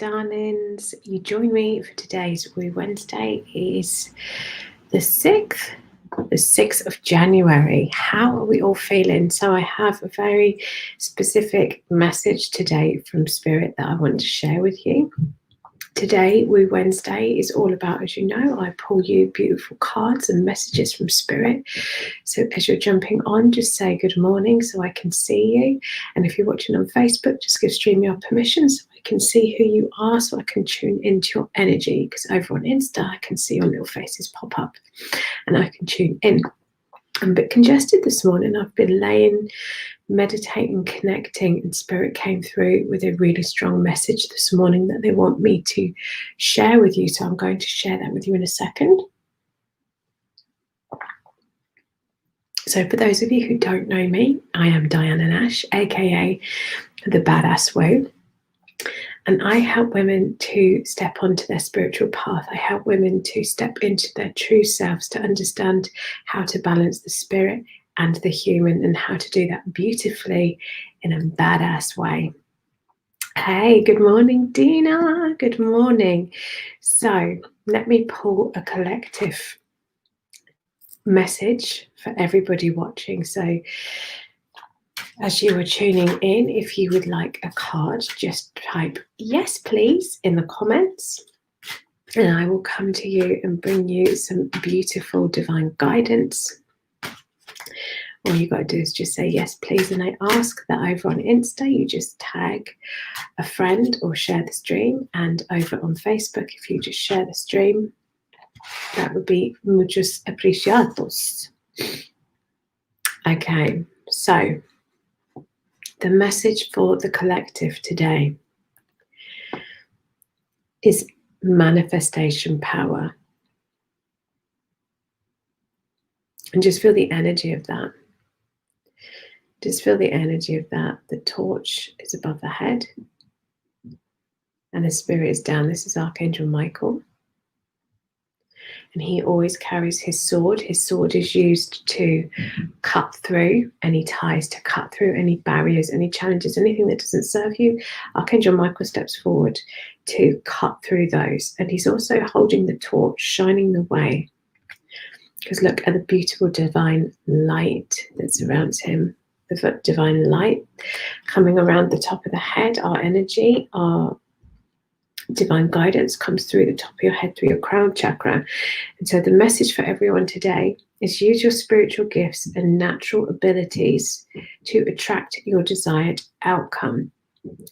darlings. You join me for today's Woo Wednesday. It is the 6th of January. How are we all feeling? So I have a very specific message today from Spirit that I want to share with you. Today, Woo Wednesday is all about, as you know, I pull you beautiful cards and messages from Spirit. So as you're jumping on, just say good morning so I can see you. And if you're watching on Facebook, just give StreamYard permission so I can see who you are, so I can tune into your energy. Because over on Insta, I can see your little faces pop up and I can tune in. I'm a bit congested this morning. I've been laying, meditating, connecting, and Spirit came through with a really strong message this morning that they want me to share with you. So I'm going to share that with you in a second. So for those of you who don't know me, I am Diana Nash, aka the Badass Woo. And I help women to step onto their spiritual path. I help women to step into their true selves, to understand how to balance the spirit and the human, and how to do that beautifully in a badass way. Hey, good morning, Dina. Good morning. So let me pull a collective message for everybody watching. So as you are tuning in, if you would like a card, just type yes please in the comments and I will come to you and bring you some beautiful divine guidance. All you got to do is just say yes please, and I ask that over on Insta you just tag a friend or share the stream, and over on Facebook if you just share the stream, that would be muchos apreciados. Okay, so the message for the collective today is manifestation power. And just feel the energy of that. Just feel the energy of that. The torch is above the head and the spirit is down. This is Archangel Michael. And he always carries his sword. His sword is used to cut through any ties, to cut through any barriers, any challenges, anything that doesn't serve you. Archangel Michael steps forward to cut through those. And he's also holding the torch, shining the way. Because look at the beautiful divine light that surrounds him. The divine light coming around the top of the head, our energy, our divine guidance comes through the top of your head, through your crown chakra. And so the message for everyone today is use your spiritual gifts and natural abilities to attract your desired outcome.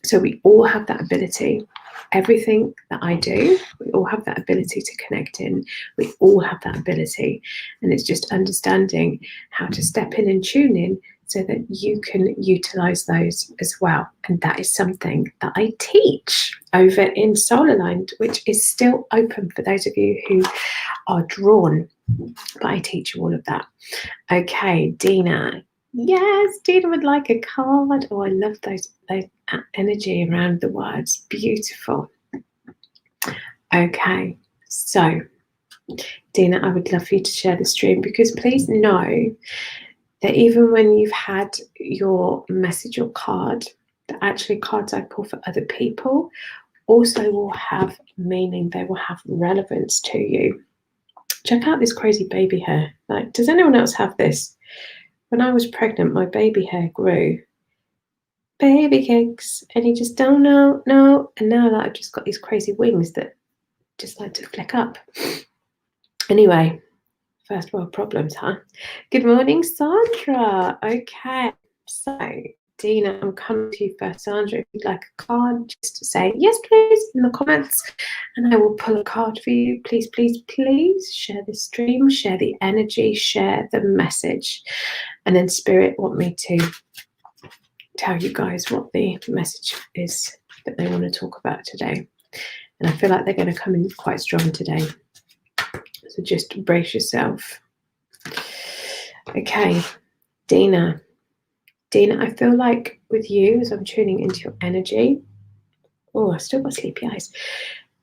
So we all have that ability. Everything that I do, we all have that ability to connect in. We all have that ability. And it's just understanding how to step in and tune in so that you can utilize those as well. And that is something that I teach over in Soul Aligned, which is still open for those of you who are drawn. But I teach you all of that. Okay, Dina. Yes, Dina would like a card. Oh, I love those energy around the words. Beautiful. Okay, so Dina, I would love for you to share the stream, because please know that even when you've had your message or card, that actually cards I pull for other people also will have meaning. They will have relevance to you. Check out this crazy baby hair. Like, does anyone else have this? When I was pregnant, my baby hair grew. Baby cakes. And you just don't know, no. And now that I've just got these crazy wings that just like to flick up. Anyway, first world problems, huh? Good morning, Sandra. Okay, so Dina, I'm coming to you first. Sandra, if you'd like a card, just say yes, please, in the comments, and I will pull a card for you. Please, please, please share the stream, share the energy, share the message. And then Spirit want me to tell you guys what the message is that they want to talk about today. And I feel like they're going to come in quite strong today. So just brace yourself. Okay, Dina. Dina, I feel like with you, as I'm tuning into your energy, oh, I still got sleepy eyes.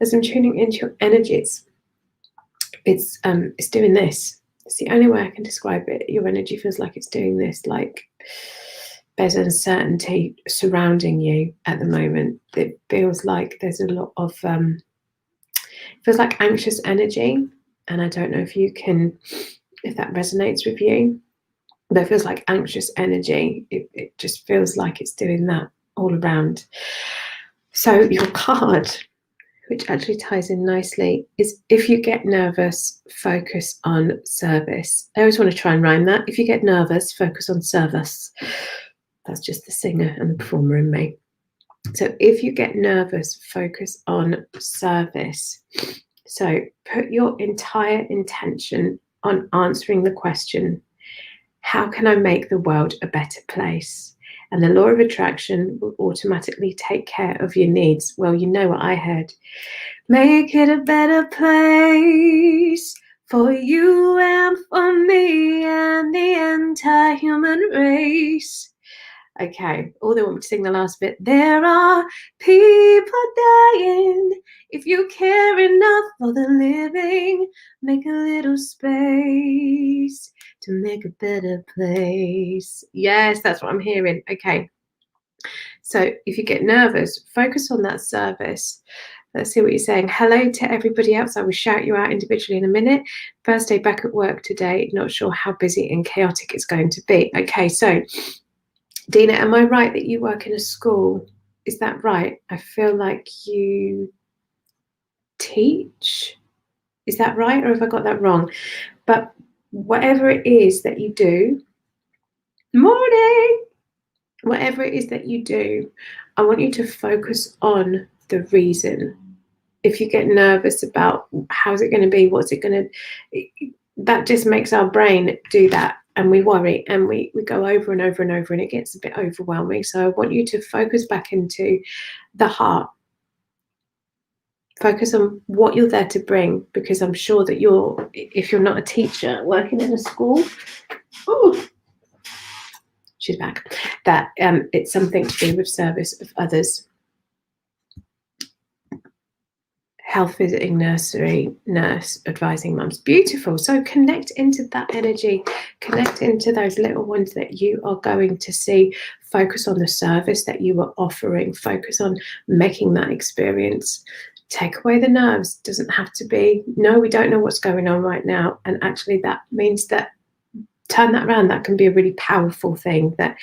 As I'm tuning into your energies, it's doing this. It's the only way I can describe it. Your energy feels like it's doing this, like there's uncertainty surrounding you at the moment. It feels like there's a lot of feels like anxious energy, and I don't know if that resonates with you, but it feels like anxious energy. It just feels like it's doing that all around. So your card, which actually ties in nicely, is if you get nervous, focus on service. I always want to try and rhyme that. If you get nervous, focus on service. That's just the singer and the performer in me. So if you get nervous, focus on service. So put your entire intention on answering the question, how can I make the world a better place? And the law of attraction will automatically take care of your needs. Well, you know what I heard. Make it a better place for you and for me and the entire human race. Okay, all they want me to sing the last bit. There are people dying. If you care enough for the living, make a little space to make a better place. Yes, that's what I'm hearing. Okay. So if you get nervous, focus on that service. Let's see what you're saying. Hello to everybody else. I will shout you out individually in a minute. First day back at work today. Not sure how busy and chaotic it's going to be. Okay, so Dina, am I right that you work in a school? Is that right? I feel like you teach. Is that right? Or have I got that wrong? But whatever it is that you do, morning, whatever it is that you do, I want you to focus on the reason. If you get nervous about how's it going to be, what's it going to, that just makes our brain do that. And we worry and we go over and over and over, and it gets a bit overwhelming. So I want you to focus back into the heart. Focus on what you're there to bring, because I'm sure that if you're not a teacher working in a school, oh, she's back, that it's something to do with service of others. Health visiting nursery nurse advising mums. Beautiful. So connect into that energy, connect into those little ones that you are going to see. Focus on the service that you are offering. Focus on making that experience. Take away the nerves. Doesn't have to be, no, we don't know what's going on right now. And actually that means that, turn that around. That can be a really powerful thing, that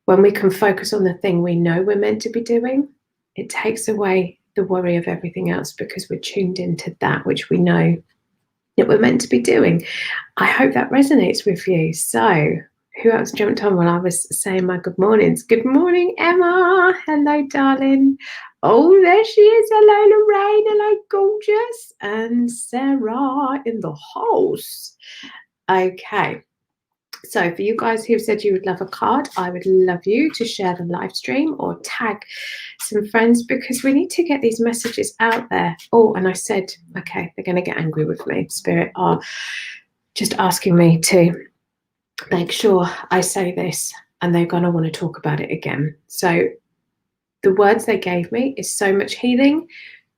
when we can focus on the thing we know we're meant to be doing, it takes away the worry of everything else, because we're tuned into that which we know that we're meant to be doing. I hope that resonates with you. So who else jumped on while I was saying my good mornings? Good morning, Emma. Hello, darling. Oh, there she is. Hello, Lorraine. Hello, gorgeous. And Sarah in the house. Okay. So for you guys who have said you would love a card, I would love you to share the live stream or tag some friends, because we need to get these messages out there. Oh, and I said, okay, they're going to get angry with me. Spirit are just asking me to make sure I say this, and they're going to want to talk about it again. So the words they gave me is so much healing,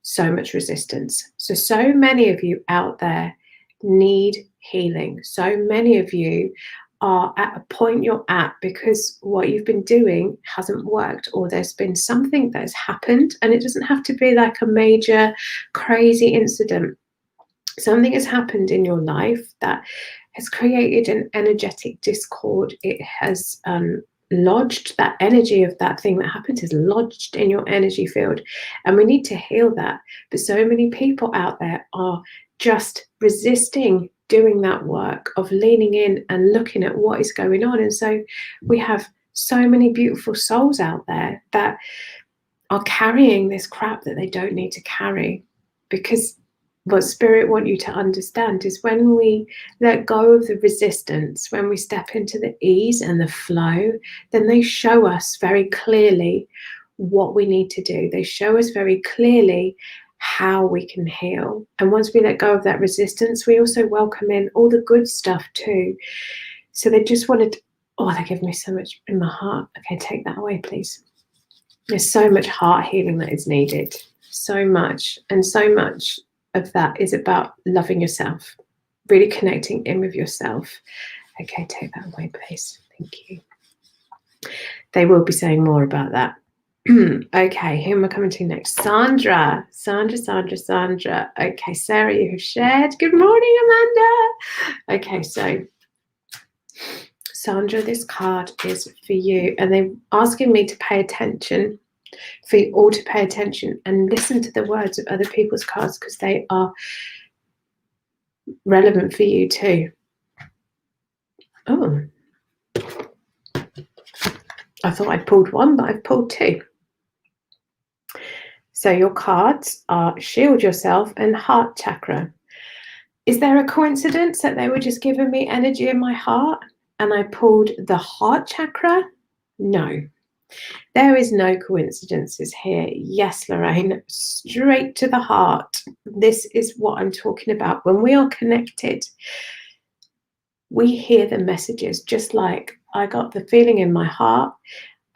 so much resistance. So many of you out there need healing. So many of you are at a point you're at because what you've been doing hasn't worked, or there's been something that's happened, and it doesn't have to be like a major crazy incident. Something has happened in your life that has created an energetic discord. It has lodged, that energy of that thing that happened is lodged in your energy field, and we need to heal that. But so many people out there are just resisting doing that work of leaning in and looking at what is going on. And so we have so many beautiful souls out there that are carrying this crap that they don't need to carry, because what Spirit want you to understand is when we let go of the resistance, when we step into the ease and the flow, then they show us very clearly what we need to do. They show us very clearly how we can heal. And once we let go of that resistance, we also welcome in all the good stuff too. So they just wanted, oh, they give me so much in my heart. Okay, take that away, please. There's so much heart healing that is needed. So much. And so much of that is about loving yourself, really connecting in with yourself. Okay, take that away, please. Thank you. They will be saying more about that. Okay, who am I coming to next? Sandra. Sandra. Okay, Sarah, you have shared. Good morning, Amanda. Okay, so Sandra, this card is for you, and they're asking me to pay attention, for you all to pay attention and listen to the words of other people's cards because they are relevant for you too. Oh, I thought I'd pulled one, but I've pulled two. So your cards are Shield Yourself and Heart Chakra. Is there a coincidence that they were just giving me energy in my heart and I pulled the Heart Chakra? No. There is no coincidences here. Yes, Lorraine, straight to the heart. This is what I'm talking about. When we are connected, we hear the messages, just like I got the feeling in my heart.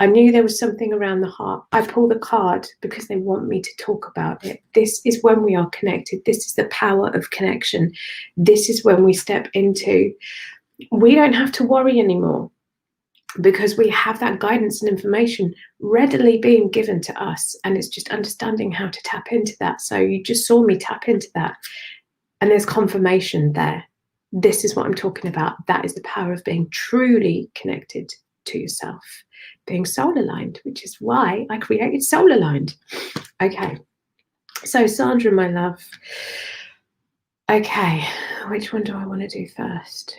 I knew there was something around the heart. I pull the card because they want me to talk about it. This is when we are connected. This is the power of connection. This is when we step into, we don't have to worry anymore because we have that guidance and information readily being given to us. And it's just understanding how to tap into that. So you just saw me tap into that. And there's confirmation there. This is what I'm talking about. That is the power of being truly connected to yourself. Being soul aligned, which is why I created Soul Aligned. Okay, so Sandra, my love. Okay, which one do I want to do first?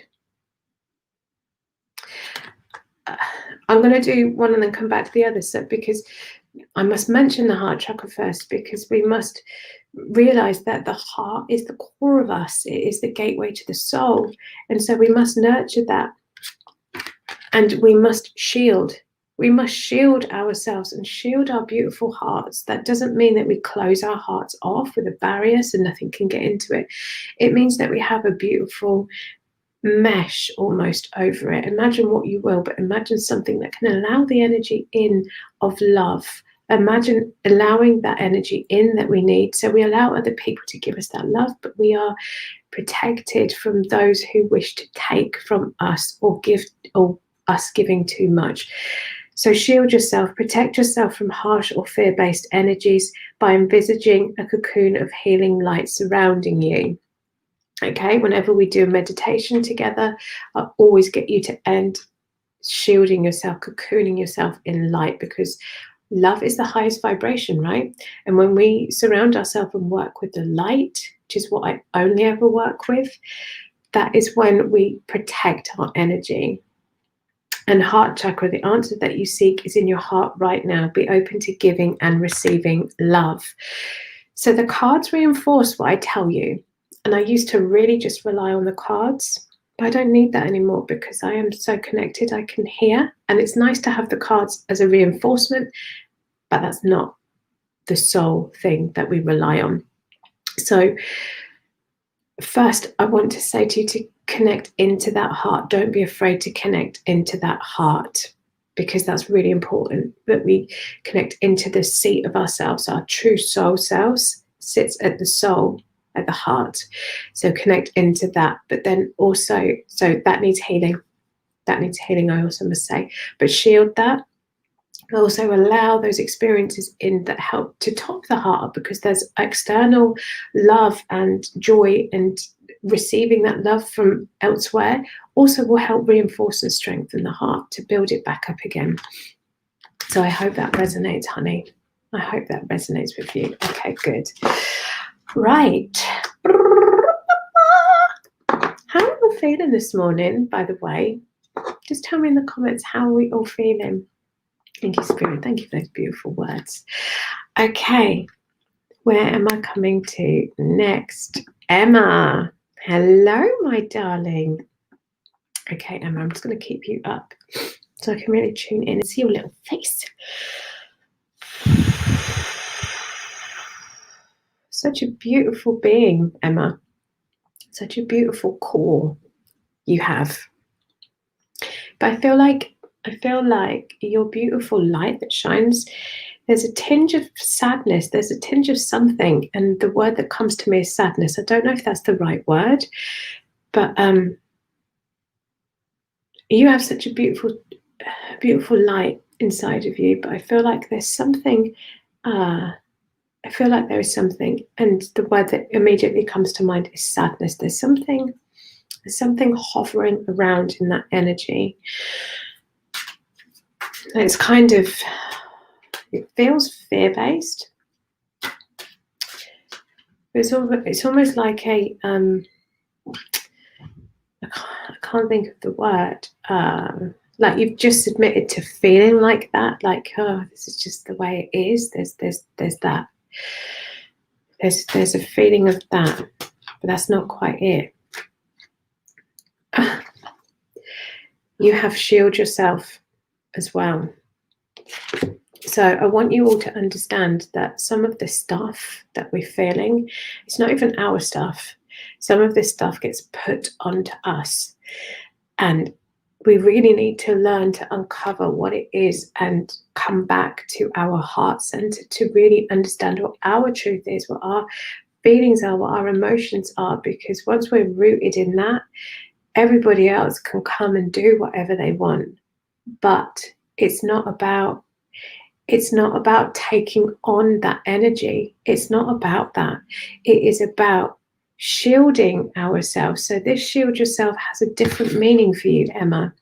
I'm going to do one and then come back to the other. So because I must mention the heart chakra first, because we must realize that the heart is the core of us. It is the gateway to the soul, and so we must nurture that, and we must shield. We must shield ourselves and shield our beautiful hearts. That doesn't mean that we close our hearts off with a barrier so nothing can get into it. It means that we have a beautiful mesh almost over it. Imagine what you will, but imagine something that can allow the energy in of love. Imagine allowing that energy in that we need. So we allow other people to give us that love, but we are protected from those who wish to take from us or give, or us giving too much. So shield yourself, protect yourself from harsh or fear-based energies by envisaging a cocoon of healing light surrounding you. Okay, whenever we do a meditation together, I always get you to end shielding yourself, cocooning yourself in light, because love is the highest vibration, right? And when we surround ourselves and work with the light, which is what I only ever work with, that is when we protect our energy. And heart chakra, the answer that you seek is in your heart right now. Be open to giving and receiving love. So the cards reinforce what I tell you. And I used to really just rely on the cards, but I don't need that anymore because I am so connected. I can hear, and it's nice to have the cards as a reinforcement, but that's not the sole thing that we rely on. So first, I want to say to you to connect into that heart. Don't be afraid to connect into that heart, because that's really important, that we connect into the seat of ourselves. Our true soul selves sits at the soul, at the heart. So connect into that. But then also, so that needs healing. That needs healing, I also must say. But shield that. Also allow those experiences in that help to top the heart, because there's external love and joy, and receiving that love from elsewhere also will help reinforce and strengthen the heart to build it back up again. So I hope that resonates, honey. I hope that resonates with you. Okay, good. Right. How are we feeling this morning, by the way? Just tell me in the comments, how are we all feeling? Thank you, Spirit. Thank you for those beautiful words. Okay, where am I coming to next? Emma. Hello, my darling. Okay, Emma, I'm just going to keep you up so I can really tune in and see your little face. Such a beautiful being, Emma. Such a beautiful core you have. But I feel like your beautiful light that shines, there's a tinge of sadness, there's a tinge of something, and the word that comes to me is sadness. I don't know if that's the right word, but you have such a beautiful beautiful light inside of you, but I feel like there's something, I feel like there is something, and the word that immediately comes to mind is sadness. There's something hovering around in that energy. And it's kind of, it feels fear-based. It's almost like a, I can't think of the word, like you've just submitted to feeling like that, like, oh, this is just the way it is. There's that. There's a feeling of that, but that's not quite it. You have shield yourself as well. So I want you all to understand that some of the stuff that we're feeling, it's not even our stuff. Some of this stuff gets put onto us, and we really need to learn to uncover what it is and come back to our heart center to really understand what our truth is, what our feelings are, what our emotions are, because once we're rooted in that, everybody else can come and do whatever they want. But it's not about taking on that energy. It's not about that. It is about shielding ourselves. So this shield yourself has a different meaning for you, Emma.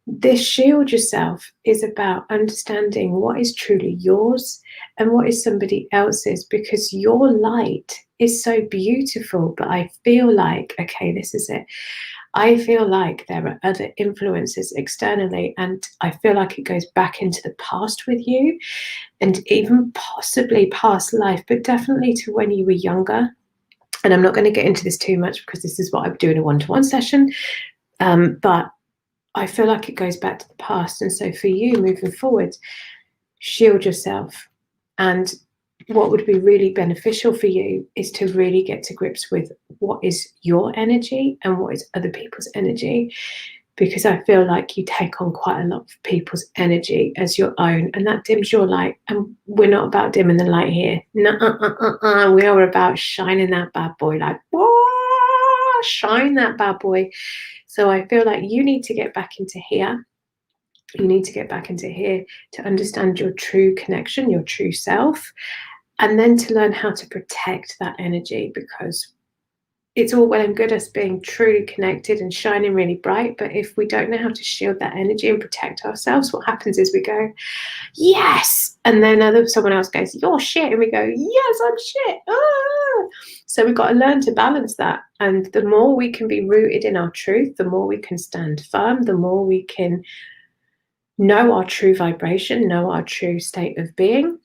This shield yourself is about understanding what is truly yours and what is somebody else's, because your light is so beautiful. But I feel like, okay, this is it. I feel like there are other influences externally, and I feel like it goes back into the past with you, and even possibly past life, but definitely to when you were younger. And I'm not going to get into this too much because this is what I'm doing a one-to-one session. But I feel like it goes back to the past. And so for you moving forward, shield yourself. And what would be really beneficial for you is to really get to grips with what is your energy and what is other people's energy, because I feel like you take on quite a lot of people's energy as your own, and that dims your light. And we're not about dimming the light here. No, we are about shining that bad boy, like, whoa, shine that bad boy. So I feel like you need to get back into here. You need to get back into here to understand your true connection, your true self, and then to learn how to protect that energy, because it's all well and good us being truly connected and shining really bright, but if we don't know how to shield that energy and protect ourselves, what happens is we go, yes, and then someone else goes, you're shit, and we go, yes, I'm shit. Ah! So we've got to learn to balance that, and the more we can be rooted in our truth, the more we can stand firm, the more we can know our true vibration, know our true state of being.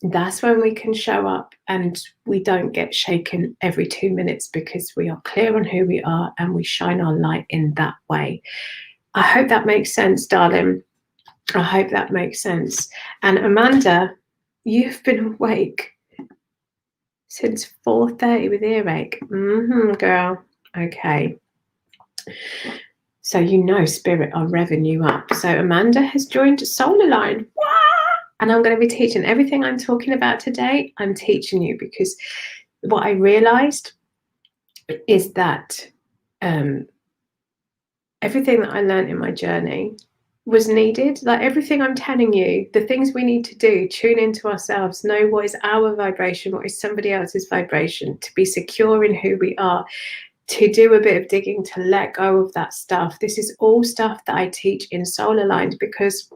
That's when we can show up and we don't get shaken every 2 minutes, because we are clear on who we are and we shine our light in that way. I hope that makes sense, darling. I hope that makes sense. And Amanda, you've been awake since 4:30 with earache. Girl. Okay. So you know Spirit are revving you up. So Amanda has joined Solar Line. And I'm going to be teaching everything I'm talking about today. I'm teaching you because what I realized is that everything that I learned in my journey was needed. Like everything I'm telling you, the things we need to do, tune into ourselves, know what is our vibration, what is somebody else's vibration, to be secure in who we are, to do a bit of digging, to let go of that stuff. This is all stuff that I teach in Solar Lined, because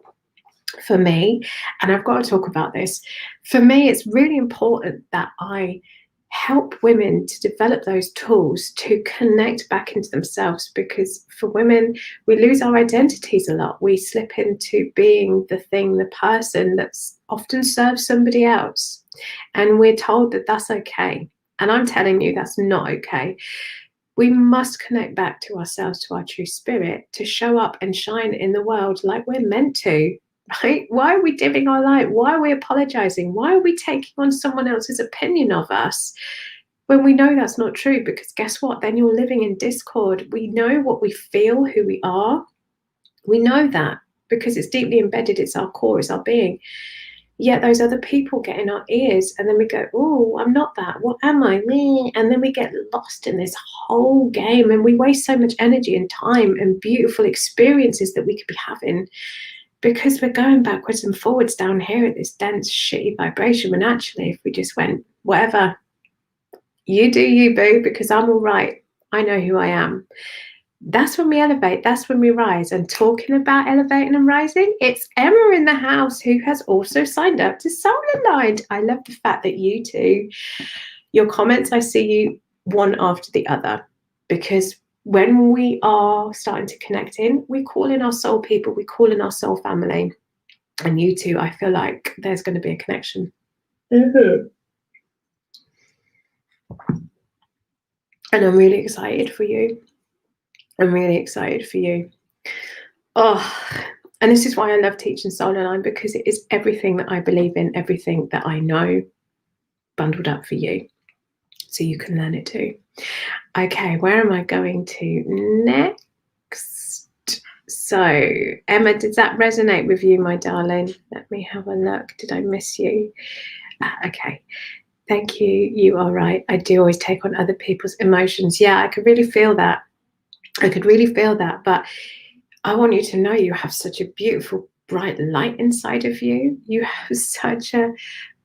for me, and I've got to talk about this, for me it's really important that I help women to develop those tools to connect back into themselves, because for women, we lose our identities a lot. We slip into being the thing, the person that's often serves somebody else, and we're told that that's okay, and I'm telling you that's not okay. We must connect back to ourselves, to our true spirit, to show up and shine in the world like we're meant to. Right? Why are we dimming our light? Why are we apologizing? Why are we taking on someone else's opinion of us when we know that's not true? Because guess what? Then you're living in discord. We know what we feel, who we are. We know that because it's deeply embedded. It's our core, it's our being. Yet those other people get in our ears, and then we go, oh, I'm not that. What am I? Me. And then we get lost in this whole game, and we waste so much energy and time and beautiful experiences that we could be having because we're going backwards and forwards down here at this dense, shitty vibration. When actually, if we just went, whatever, you do you, boo, because I'm all right. I know who I am. That's when we elevate, that's when we rise. And talking about elevating and rising, it's Emma in the house who has also signed up to Soul Aligned. I love the fact that you two, your comments, I see you one after the other, because when we are starting to connect in, we call in our soul people, we call in our soul family. And you two, I feel like there's going to be a connection. Mm-hmm. And I'm really excited for you. I'm really excited for you. Oh, and this is why I love teaching Soul Aligned, because it is everything that I believe in, everything that I know, bundled up for you, so you can learn it too. Okay, where am I going to next? So, Emma, did that resonate with you, my darling? Let me have a look. Did I miss you? Okay. Thank you. You are right. I do always take on other people's emotions. Yeah, I could really feel that. But I want you to know you have such a beautiful, bright light inside of you. You have such a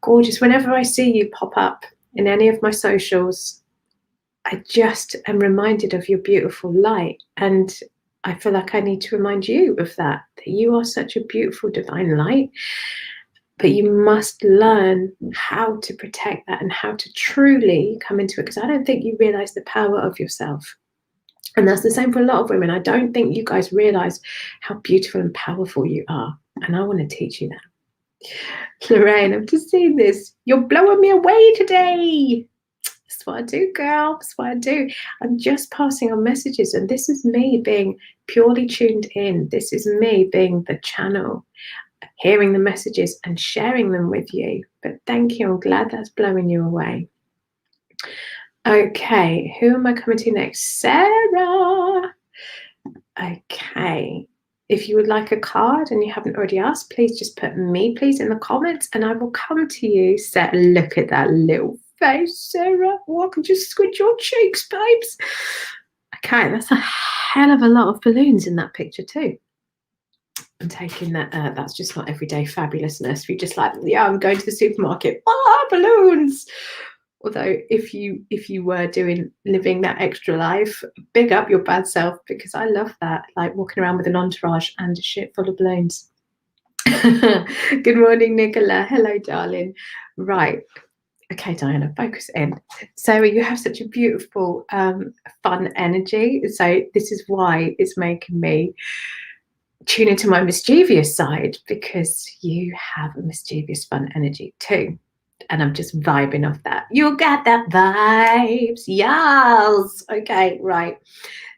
gorgeous, whenever I see you pop up in any of my socials, I just am reminded of your beautiful light. And I feel like I need to remind you of that you are such a beautiful, divine light. But you must learn how to protect that and how to truly come into it, because I don't think you realize the power of yourself. And that's the same for a lot of women. I don't think you guys realize how beautiful and powerful you are. And I want to teach you that. Lorraine, I've just seen this. You're blowing me away today. That's what I do, girl. That's what I do. I'm just passing on messages. And this is me being purely tuned in. This is me being the channel, hearing the messages and sharing them with you. But thank you. I'm glad that's blowing you away. Okay, who am I coming to next? Sarah. Okay, if you would like a card and you haven't already asked, please just put me, please, in the comments, and I will come to you. Sarah, look at that little face, Sarah. Oh, I can just squint your cheeks, babes. Okay, that's a hell of a lot of balloons in that picture too. I'm taking that. That's just not everyday fabulousness. You're just like, yeah, I'm going to the supermarket. Ah, balloons. Although if you were living that extra life, big up your bad self, because I love that, like walking around with an entourage and a shit full of balloons. Good morning, Nicola. Hello, darling. Right. Okay, Diana, focus in. Sarah, you have such a beautiful, fun energy. So this is why it's making me tune into my mischievous side, because you have a mischievous, fun energy too. And I'm just vibing off that. You got that vibes. Yes. Okay, right.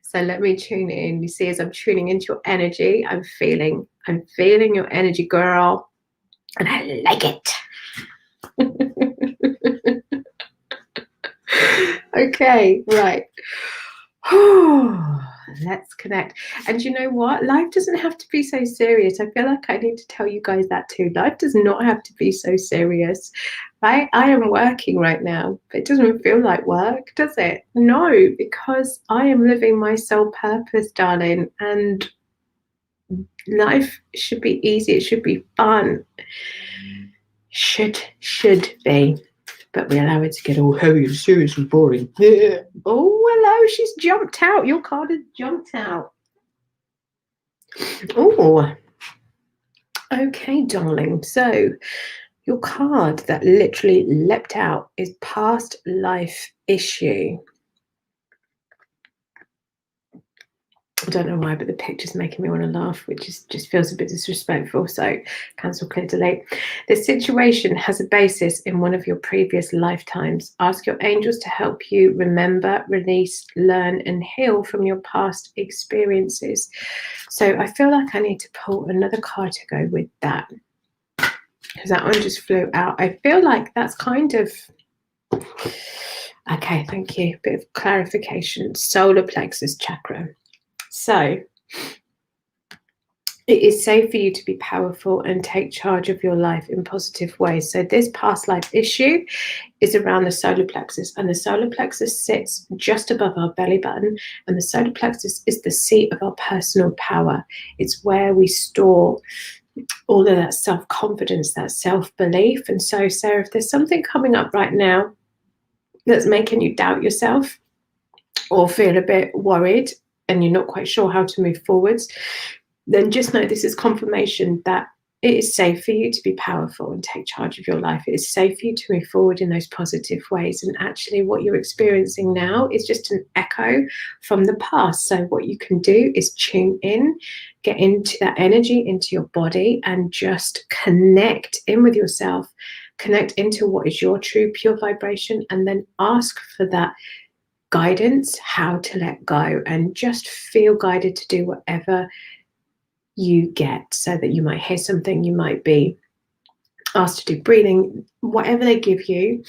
So let me tune in. You see, as I'm tuning into your energy, I'm feeling your energy, girl. And I like it. Okay, right. Let's connect. And you know what? Life doesn't have to be so serious. I feel like I need to tell you guys that too. Life does not have to be so serious, right? I am working right now, but it doesn't feel like work, does it? No, because I am living my soul purpose, darling. And life should be easy. It should be fun. Should be. But we allow it to get all heavy and serious and boring. Yeah. Oh, hello, she's jumped out. Your card has jumped out. Oh, okay, darling. So your card that literally leapt out is past life issue. I don't know why, but the picture's making me want to laugh, which just feels a bit disrespectful. So cancel, clear, delete. The situation has a basis in one of your previous lifetimes. Ask your angels to help you remember, release, learn, and heal from your past experiences. So I feel like I need to pull another card to go with that, because that one just flew out. I feel like that's kind of... Okay, thank you. Bit of clarification. Solar plexus chakra. So It is safe for you to be powerful and take charge of your life in positive ways. So this past life issue is around the solar plexus, and the solar plexus sits just above our belly button, and the solar plexus is the seat of our personal power. It's where we store all of that self-confidence, that self-belief. And so, Sarah, if there's something coming up right now that's making you doubt yourself or feel a bit worried and you're not quite sure how to move forwards, then just know this is confirmation that it is safe for you to be powerful and take charge of your life. It is safe for you to move forward in those positive ways. And actually what you're experiencing now is just an echo from the past. So what you can do is tune in, get into that energy, into your body, and just connect in with yourself, connect into what is your true pure vibration, and then ask for that guidance, how to let go, and just feel guided to do whatever you get. So that you might hear something, you might be asked to do breathing, whatever they give you,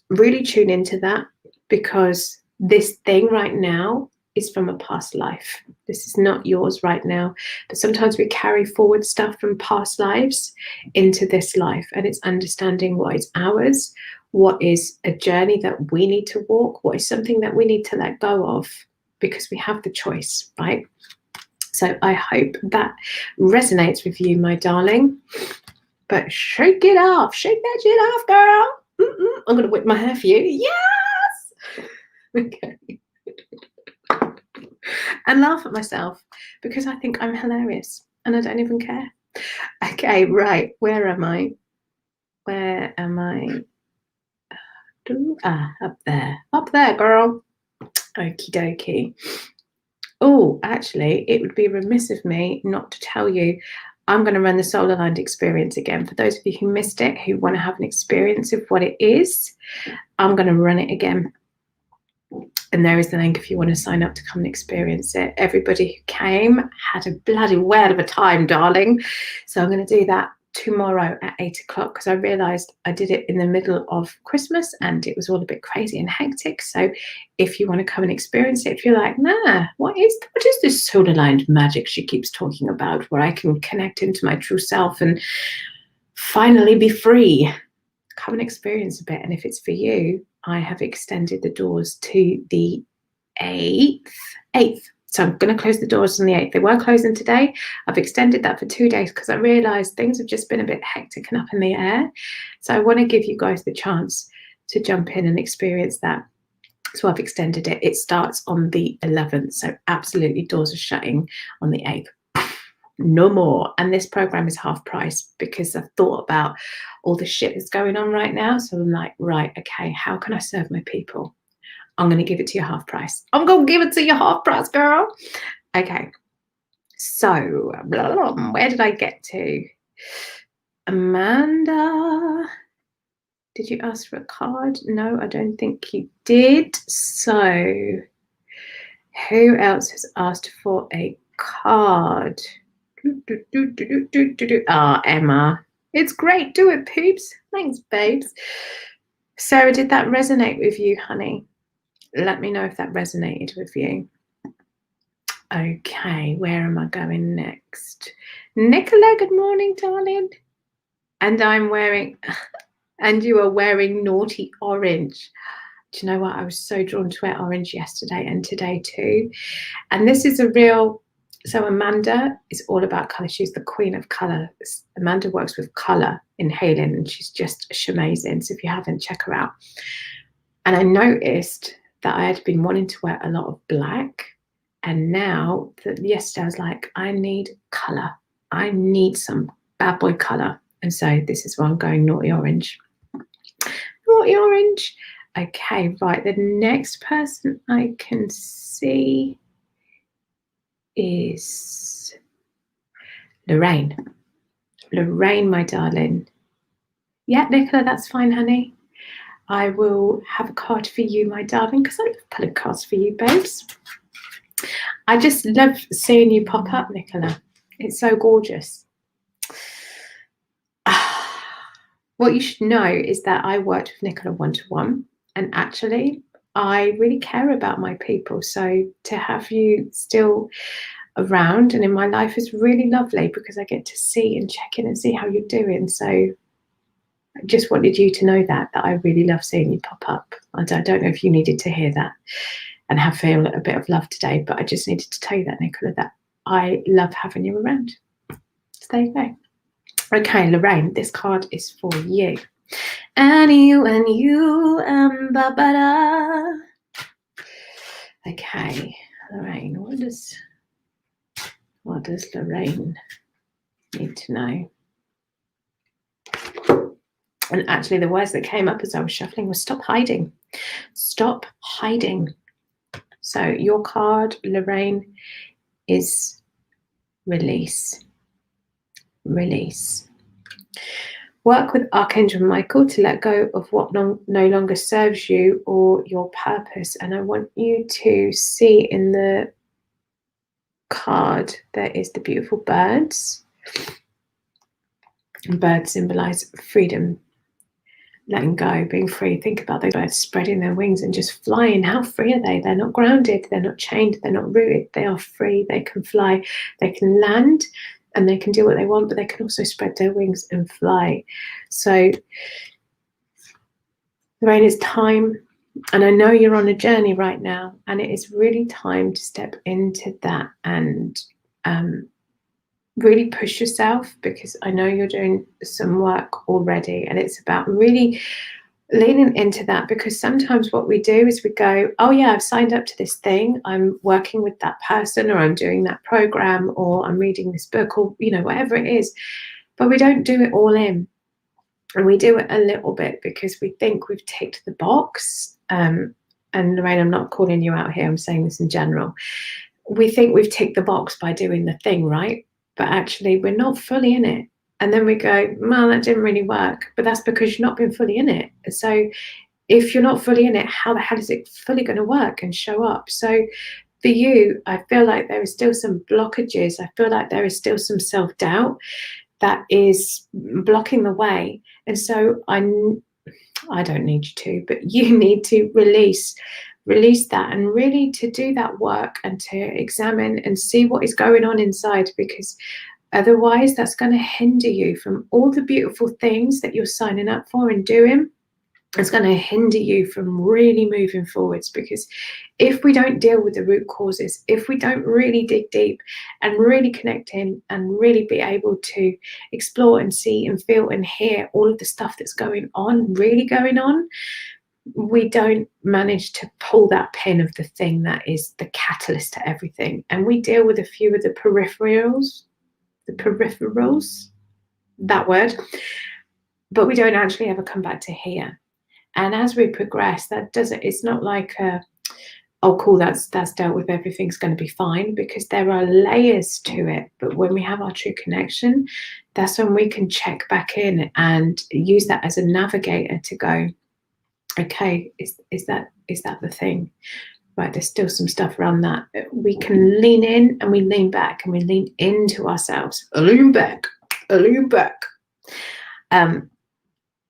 really tune into that, because this thing right now is from a past life. This is not yours right now, but sometimes we carry forward stuff from past lives into this life, and it's understanding what is ours, what is a journey that we need to walk, what is something that we need to let go of, because we have the choice, right? So I hope that resonates with you, my darling. But shake it off. Shake that shit off, girl. I'm going to whip my hair for you. Yes! Okay. And laugh at myself because I think I'm hilarious and I don't even care. Okay, right. Where am I? Where am I? Up there. Up there, girl. Okie dokie. Oh, actually, it would be remiss of me not to tell you, I'm going to run the Solar Aligned experience again. For those of you who missed it, who want to have an experience of what it is, I'm going to run it again. And there is the link if you want to sign up to come and experience it. Everybody who came had a bloody whale of a time, darling. So I'm going to do that tomorrow at 8 o'clock, because I realized I did it in the middle of Christmas and it was all a bit crazy and hectic. So if you want to come and experience it, if you're like, nah, what is this solar aligned magic she keeps talking about, where I can connect into my true self and finally be free, come and experience a bit. And if it's for you, I have extended the doors to the 8th. So I'm going to close the doors on the 8th. They were closing today. I've extended that for 2 days because I realized things have just been a bit hectic and up in the air. So I want to give you guys the chance to jump in and experience that. So I've extended it. It starts on the 11th. So absolutely doors are shutting on the 8th. No more. And this program is half price because I've thought about all the shit that's going on right now. So I'm like, right, okay, how can I serve my people? I'm going to give it to you half price. I'm going to give it to you half price, girl. Okay. So, where did I get to? Amanda, did you ask for a card? No, I don't think you did. So, who else has asked for a card? Emma. It's great. Do it, peeps. Thanks, babes. Sarah, did that resonate with you, honey? Let me know if that resonated with you. Okay, where am I going next? Nicola, good morning, darling. And I'm wearing, and you are wearing naughty orange. Do you know what? I was so drawn to wear orange yesterday and today too. And this is a real, so Amanda is all about colour. She's the queen of colour. Amanda works with colour in healing and she's just amazing. So if you haven't, check her out. And I noticed that I had been wanting to wear a lot of black. And now, yesterday I was like, I need colour. I need some bad boy colour. And so this is why I'm going naughty orange. Naughty orange. Okay, right. The next person I can see is Lorraine. Lorraine, my darling. Yeah, Nicola, that's fine, honey. I will have a card for you, my darling, because I love pulling cards for you, babes. I just love seeing you pop up, Nicola. It's so gorgeous. What you should know is that I worked with Nicola one-to-one, and actually I really care about my people. So to have you still around and in my life is really lovely because I get to see and check in and see how you're doing. So I just wanted you to know that I really love seeing you pop up. And I don't know if you needed to hear that and feel a bit of love today, but I just needed to tell you that, Nicola, that I love having you around. So there you go. Okay, Lorraine, this card is for you. And you, ba-ba-da. Okay, Lorraine, what does Lorraine need to know? And actually the words that came up as I was shuffling was stop hiding. Stop hiding. So your card, Lorraine, is release. Release. Work with Archangel Michael to let go of what no longer serves you or your purpose. And I want you to see in the card there is the beautiful birds. And birds symbolize freedom, letting go, being free. Think about those birds spreading their wings and just flying. How free are they? They're not grounded, they're not chained, they're not rooted. They are free, they can fly, they can land, and they can do what they want, but they can also spread their wings and fly. So, Lorraine, it's time, and I know you're on a journey right now, and it is really time to step into that and really push yourself, because I know you're doing some work already, and it's about really leaning into that, because sometimes what we do is we go, oh yeah, I've signed up to this thing, I'm working with that person, or I'm doing that program, or I'm reading this book, or whatever it is, but we don't do it all in, and we do it a little bit because we think we've ticked the box. And Lorraine, I'm not calling you out here, I'm saying this in general. We think we've ticked the box by doing the thing, right? But actually we're not fully in it. And then we go, well, that didn't really work. But that's because you've not been fully in it. So if you're not fully in it, how the hell is it fully going to work and show up? So for you, I feel like there is still some blockages. I feel like there is still some self-doubt that is blocking the way. And so I don't need you to, but you need to release that, and really to do that work and to examine and see what is going on inside, because otherwise that's going to hinder you from all the beautiful things that you're signing up for and doing. It's going to hinder you from really moving forwards, because if we don't deal with the root causes, if we don't really dig deep and really connect in and really be able to explore and see and feel and hear all of the stuff that's going on, really going on, we don't manage to pull that pin of the thing that is the catalyst to everything. And we deal with a few of the peripherals, that word, but we don't actually ever come back to here. And as we progress, it's not like oh cool, that's dealt with, everything's going to be fine, because there are layers to it. But when we have our true connection, that's when we can check back in and use that as a navigator to go, okay, is that the thing? Right, there's still some stuff around that. We can lean in and we lean back and we lean into ourselves. A lean back.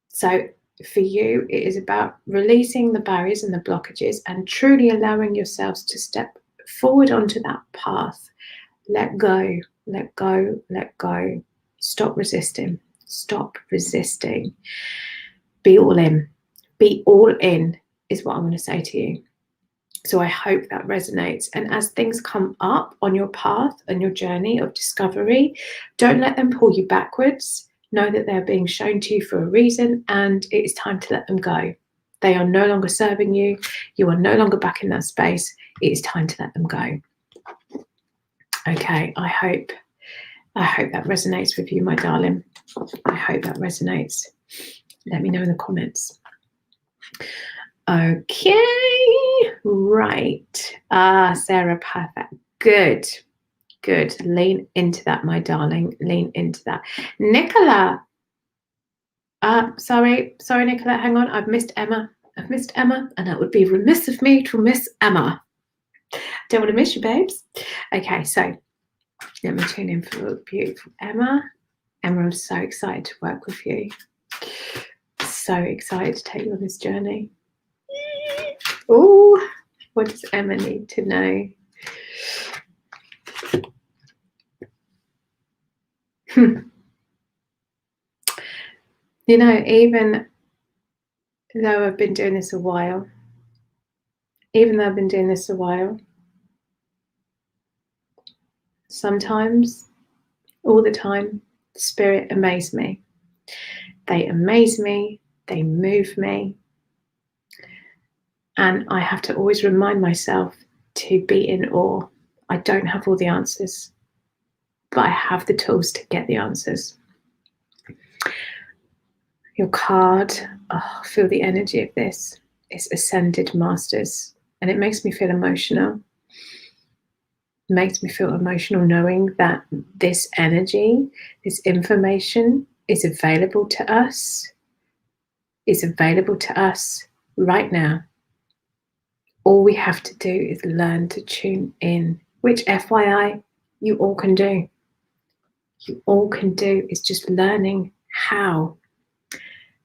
So for you, it is about releasing the barriers and the blockages and truly allowing yourselves to step forward onto that path. Let go, let go, let go. Stop resisting. Stop resisting. Be all in. Be all in is what I'm going to say to you. So I hope that resonates. And as things come up on your path and your journey of discovery, don't let them pull you backwards. Know that they're being shown to you for a reason, and it is time to let them go. They are no longer serving you. You are no longer back in that space. It is time to let them go. Okay, I hope that resonates with you, my darling. I hope that resonates. Let me know in the comments. Okay, right. Sarah, perfect. Good. Lean into that, my darling. Lean into that. Nicola. Sorry, Nicola. Hang on. I've missed Emma, and it would be remiss of me to miss Emma. Don't want to miss you, babes. Okay, so let me tune in for beautiful Emma. Emma, I'm so excited to work with you. So excited to take you on this journey. Oh, what does Emma need to know? You know, even though I've been doing this a while, sometimes, all the time, Spirit amaze me. They amaze me, they move me, and I have to always remind myself to be in awe. I don't have all the answers, but I have the tools to get the answers. Your card, feel the energy of this. It's Ascended Masters, and it makes me feel emotional. It makes me feel emotional knowing that this energy, this information is available to us. Is available to us right now. All we have to do is learn to tune in, which FYI, you all can do. You all can do is just learning how.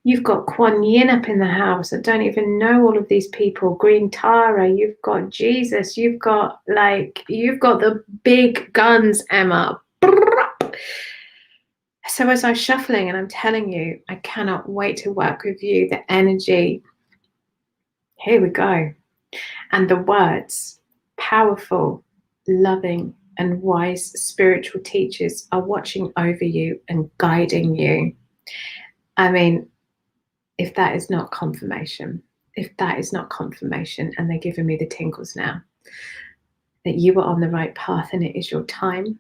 You've got Kuan Yin up in the house. I don't even know all of these people. Green Tara, you've got Jesus, you've got the big guns, Emma. So as I'm shuffling and I'm telling you, I cannot wait to work with you. The energy, here we go. And the words, powerful, loving, and wise spiritual teachers are watching over you and guiding you. I mean, if that is not confirmation, and they're giving me the tingles now, that you are on the right path and it is your time.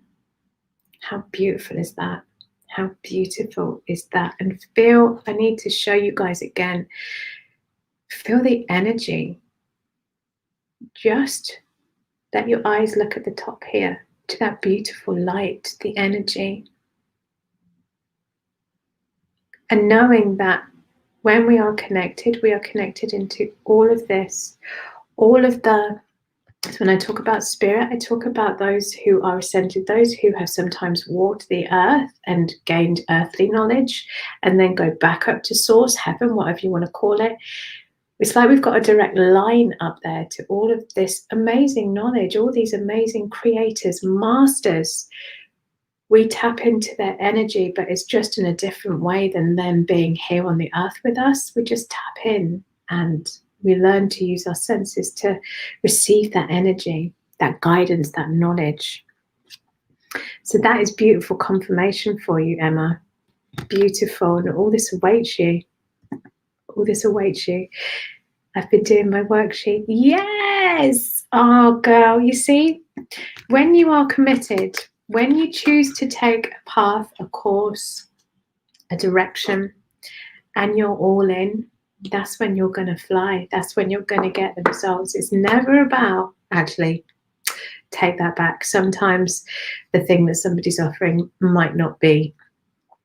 How beautiful is that? How beautiful is that? And feel, I need to show you guys again, feel the energy. Just let your eyes look at the top here, to that beautiful light, the energy. And knowing that when we are connected into all of this, all of the, so when I talk about spirit, I talk about those who are ascended, those who have sometimes walked the earth and gained earthly knowledge and then go back up to source, heaven, whatever you want to call it. It's like we've got a direct line up there to all of this amazing knowledge, all these amazing creators, masters. We tap into their energy, but it's just in a different way than them being here on the earth with us. We just tap in and we learn to use our senses to receive that energy, that guidance, that knowledge. So that is beautiful confirmation for you, Emma. Beautiful. And all this awaits you. All this awaits you. I've been doing my worksheet. Yes. Oh, girl, you see, when you are committed, when you choose to take a path, a course, a direction, and you're all in, that's when you're going to fly. That's when you're going to get the results. It's never about, actually, take that back. Sometimes the thing that somebody's offering might not be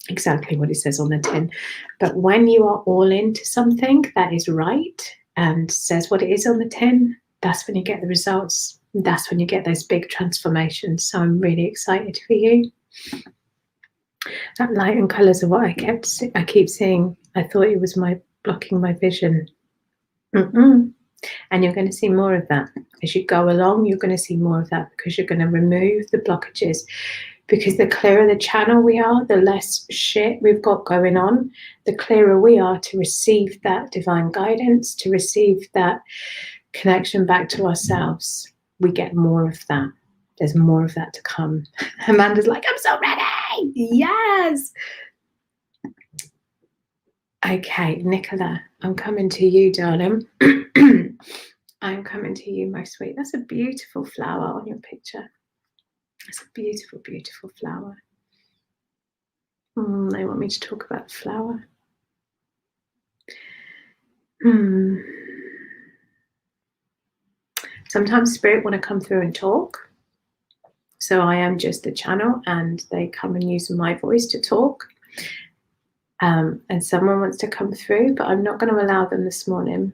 exactly what it says on the tin. But when you are all into something that is right and says what it is on the tin, that's when you get the results. That's when you get those big transformations. So I'm really excited for you. That light and colours are what I keep seeing. I thought it was blocking my vision. And you're going to see more of that. As you go along, you're going to see more of that because you're going to remove the blockages. Because the clearer the channel we are, the less shit we've got going on, the clearer we are to receive that divine guidance, to receive that connection back to ourselves. We get more of that. There's more of that to come. Amanda's like, I'm so ready. Yes. Okay, Nicola, I'm coming to you, darling. I'm coming to you, my sweet. That's a beautiful flower on your picture. It's a beautiful, beautiful flower. They want me to talk about the flower. Sometimes spirit want to come through and talk. So I am just the channel and they come and use my voice to talk. And someone wants to come through, but I'm not going to allow them this morning.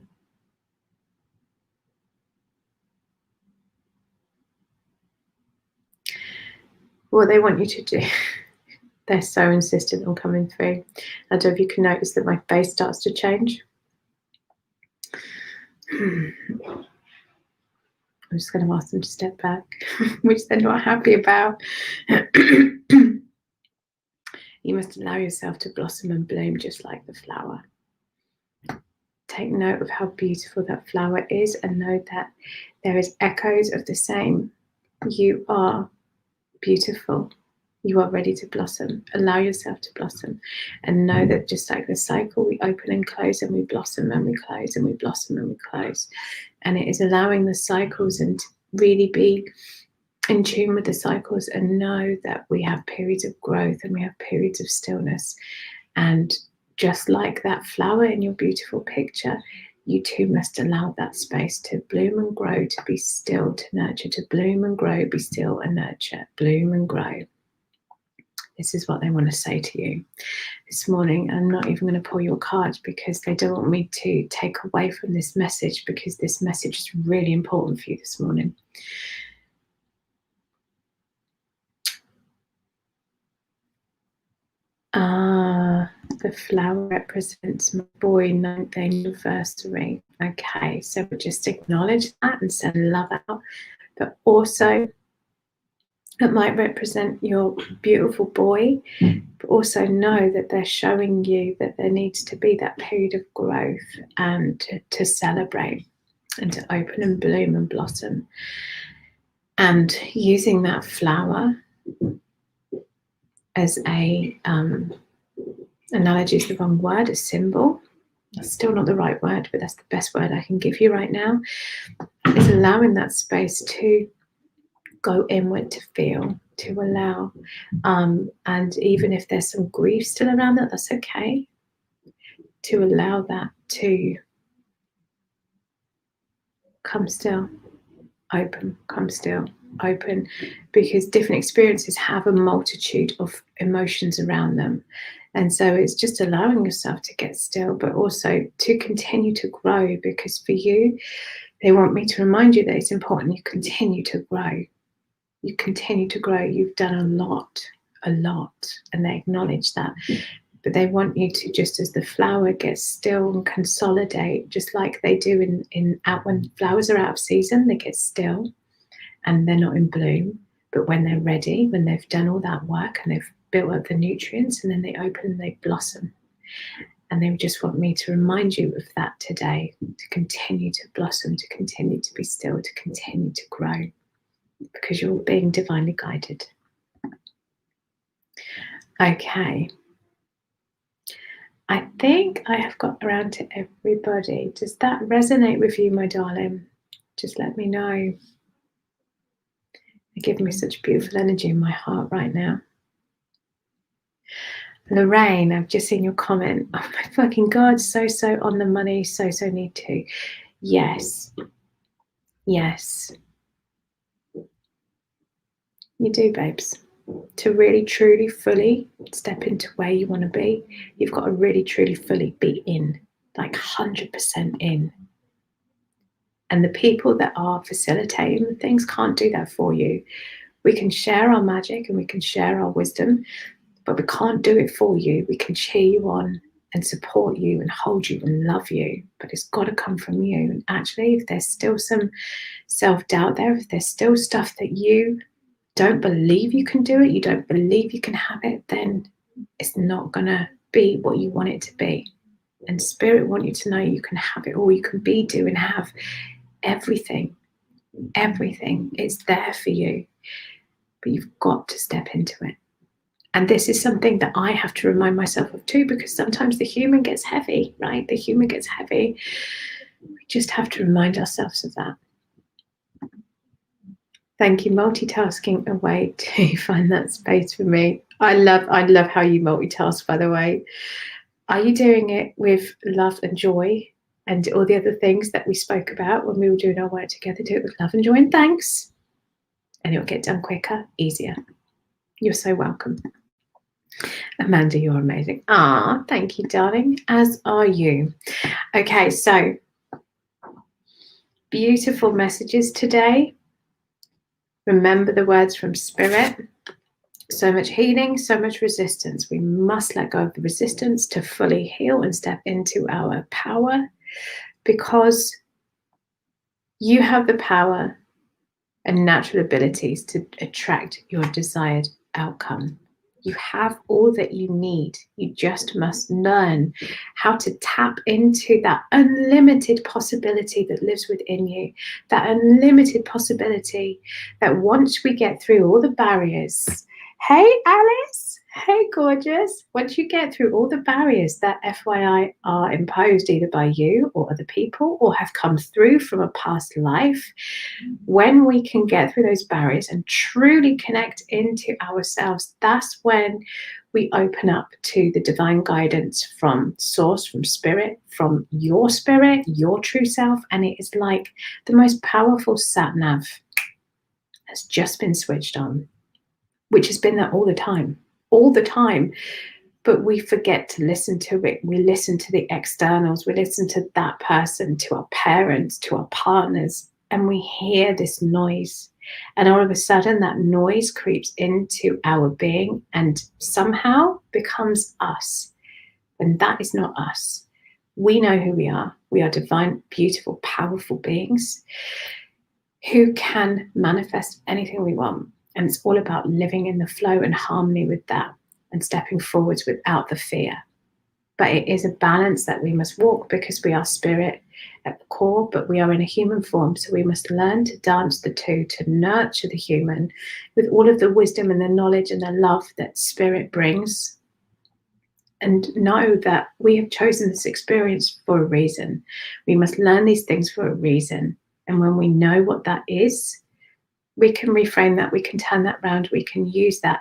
What they want you to do. They're so insistent on coming through. I don't know if you can notice that my face starts to change. I'm just going to ask them to step back, which they're not happy about. You must allow yourself to blossom and bloom just like the flower. Take note of how beautiful that flower is and know that there is echoes of the same. You are beautiful. You are ready to blossom. Allow yourself to blossom and know that just like the cycle, we open and close and we blossom and we close and we blossom and we close. And it is allowing the cycles and to really be in tune with the cycles and know that we have periods of growth and we have periods of stillness. And just like that flower in your beautiful picture, you too must allow that space to bloom and grow, to be still, to nurture, to bloom and grow, be still and nurture, bloom and grow. This is what they want to say to you this morning. I'm not even going to pull your cards because they don't want me to take away from this message, because this message is really important for you this morning. The flower represents my boy 9th anniversary. Okay, so we just acknowledge that and send love out. But also, it might represent your beautiful boy, but also know that they're showing you that there needs to be that period of growth and to celebrate and to open and bloom and blossom. And using that flower as a analogy is the wrong word, a symbol. That's still not the right word, but that's the best word I can give you right now. Is allowing that space to go inward, to feel, to allow. And even if there's some grief still around that, that's okay. To allow that to come still, open, come still, open, because different experiences have a multitude of emotions around them. And so it's just allowing yourself to get still, but also to continue to grow, because for you, they want me to remind you that it's important you continue to grow. You continue to grow. You've done a lot, and they acknowledge that. But they want you to, just as the flower gets still and consolidate, just like they do when flowers are out of season, they get still and they're not in bloom. But when they're ready, when they've done all that work and they've built up the nutrients, and then they open and they blossom. And they just want me to remind you of that today, to continue to blossom, to continue to be still, to continue to grow, because you're being divinely guided. Okay. I think I have got around to everybody. Does that resonate with you, my darling? Just let me know. You're giving me such beautiful energy in my heart right now. Lorraine, I've just seen your comment. Oh my fucking God, so on the money, so need to. Yes. Yes. You do, babes. To really, truly, fully step into where you want to be, you've got to really, truly, fully be in, like 100% in. And the people that are facilitating things can't do that for you. We can share our magic and we can share our wisdom, but we can't do it for you. We can cheer you on and support you and hold you and love you, but it's got to come from you. And actually, if there's still some self-doubt there, if there's still stuff that you don't believe you can do it, you don't believe you can have it, then it's not going to be what you want it to be. And Spirit want you to know you can have it all. You can be, do, and have everything. Everything is there for you, but you've got to step into it. And this is something that I have to remind myself of too, because sometimes the human gets heavy, right? The human gets heavy. We just have to remind ourselves of that. Thank you. Multitasking a way to find that space for me. I love how you multitask, by the way. Are you doing it with love and joy and all the other things that we spoke about when we were doing our work together? Do it with love and joy and thanks. And it'll get done quicker, easier. You're so welcome. Amanda, you're amazing. Ah, thank you, darling. As are you. Okay, so beautiful messages today. Remember the words from Spirit. So much healing, so much resistance. We must let go of the resistance to fully heal and step into our power, because you have the power and natural abilities to attract your desired outcome. You have all that you need. You just must learn how to tap into that unlimited possibility that lives within you, that unlimited possibility that once we get through all the barriers, hey Alice, hey gorgeous, once you get through all the barriers that FYI are imposed either by you or other people or have come through from a past life, when we can get through those barriers and truly connect into ourselves, that's when we open up to the divine guidance from source, from spirit, from your spirit, your true self. And it is like the most powerful sat nav has just been switched on, which has been there all the time. But we forget to listen to it. We listen to the externals. We listen to that person, to our parents, to our partners, and we hear this noise. And all of a sudden, that noise creeps into our being and somehow becomes us. And that is not us. We know who we are. We are divine, beautiful, powerful beings who can manifest anything we want. And it's all about living in the flow and harmony with that and stepping forwards without the fear. But it is a balance that we must walk because we are spirit at the core, but we are in a human form. So we must learn to dance the two, to nurture the human with all of the wisdom and the knowledge and the love that spirit brings. And know that we have chosen this experience for a reason. We must learn these things for a reason. And when we know what that is, we can reframe that, we can turn that around, we can use that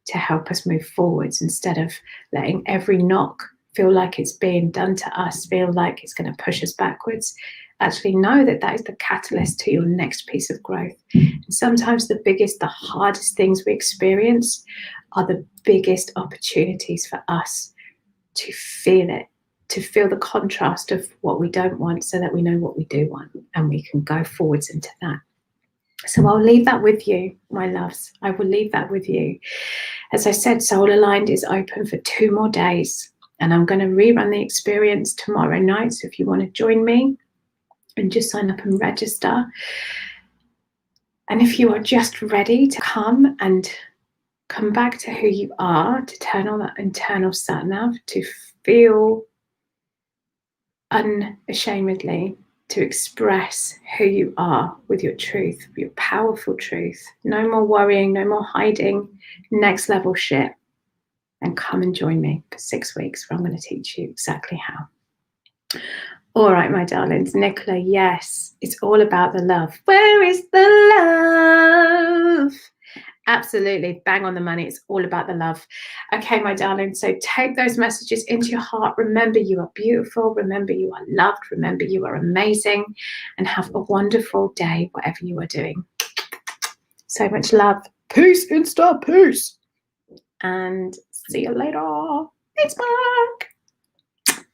to help us move forwards instead of letting every knock feel like it's being done to us, feel like it's going to push us backwards. Actually know that that is the catalyst to your next piece of growth. And sometimes the biggest, the hardest things we experience are the biggest opportunities for us to feel it, to feel the contrast of what we don't want so that we know what we do want and we can go forwards into that. So I'll leave that with you, my loves. I will leave that with you. As I said, Soul Aligned is open for 2 more days. And I'm going to rerun the experience tomorrow night. So if you want to join me and just sign up and register. And if you are just ready to come back to who you are, to turn on that internal sat nav, to feel unashamedly, to express who you are with your truth, your powerful truth. No more worrying, no more hiding, next level shit. And come and join me for 6 weeks where I'm going to teach you exactly how. All right, my darlings. Nicola, yes, it's all about the love. Where is the love? Absolutely, bang on the money. It's all about the love. Okay, my darling, so take those messages into your heart. Remember you are beautiful. Remember you are loved. Remember you are amazing. And have a wonderful day, whatever you are doing. So much love. Peace, Insta, peace. And see you later. Thanks, Mark.